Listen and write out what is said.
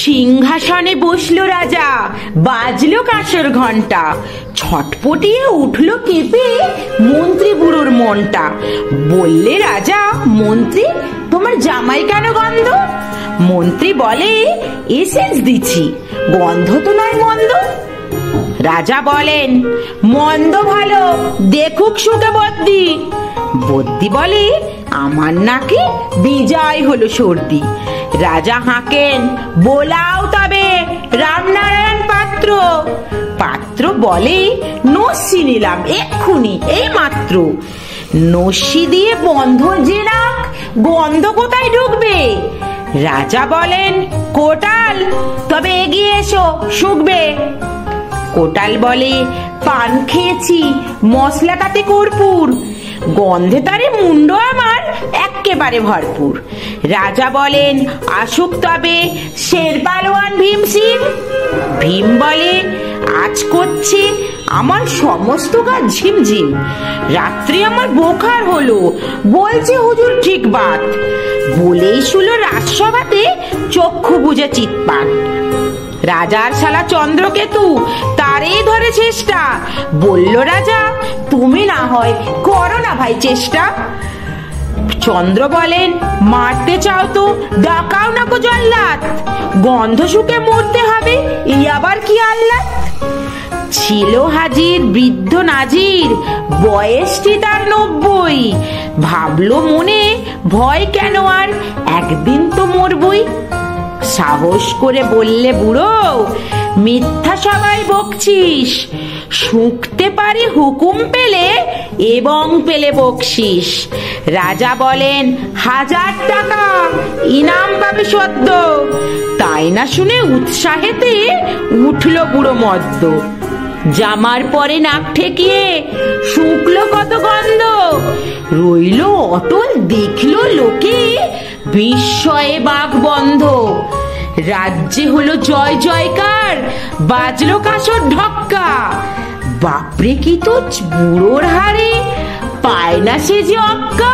সিংহাসনে বসলো রাজা, বাজলো কাঁসর ঘন্টা, ছটপটিয়ে উঠলো কেঁপে মন্ত্রী বুড়োর মনটা। বললে রাজা, মন্ত্রী তোমার জামাই কেন গন্ধ? মন্ত্রী বলে, এসেন্স দিচ্ছি, গন্ধ তো নয় মন্দ। রাজা বলেন, মন্দ ভালো, দেখুক সুখে বদ্যি। বদ্যি বলে, আমার নাকি বিজয় হলো সর্দি। রাজা হাঁকেন, বোলাও তবে রামনারায়ণ পাত্র। পাত্র বলে, নস্যি নিলাম এক্ষুনি, এই মাত্র। নস্যি দিয়ে বন্ধ যে রাখ, গন্ধ কোথায় ঢুকবে? রাজা বলেন, কোটাল তবে এগিয়ে এসো, শুকবে। কোটাল বলে, পান খেয়েছি, মশলাটাতে কর্পূর, গন্ধে তারে মুন্ড আমার এক্কেবারে ভরপুর। রাজা বলেন, আসুক তবে শেরপালোয়ান ভীম সিং। ভীম বলে, আজ করছে আমার সমস্ত কাজ ঝিমঝিম, রাত্রি আমার বোখার হলো, বলছে হুজুর ঠিক বাত। বলেই শুলো রাজসভাতে চক্ষু বুঝে চিৎপাত। রাজার শালা চন্দ্রকেতু, তারে ধরে চেষ্টা। বলল রাজা, তুমি না হয় করো না ভাই চেষ্টা। চন্দ্র বলেন, মারতে চাও তো ডাকাও না কো জল্লাদ, গন্ধ শুকে মরতে হবে, এই আবার কি আল্লাদ। ছিল হাজির বৃদ্ধ নাজির, বয়সটি তার 90। ভাবলো মনে, ভয় কেন আর, একদিন তো মরবই। সাহস করে বললে, বুড়ো মিথ্যা সবাই বকছিস, শুঁকতে পারি হুকুম পেলে এবং পেলে বকশিস। রাজা বলেন, 1000 টাকা ইনাম পাবে সদ্য। তাই না শুনে উৎসাহেতে উঠলো বুড়ো মদ্য। জামার পরে নাক ঠেকিয়ে শুকলো কত গন্ধ, রইল অটল দেখলো লোকে, বিস্ময়ে বাঘ বন্ধ। রাজ্যে হলো জয় জয়কার, বাজলো কাঁসর ঢক্কা। বাপরে কি তো বুড়োর হারে, পায় না সে যে অক্কা।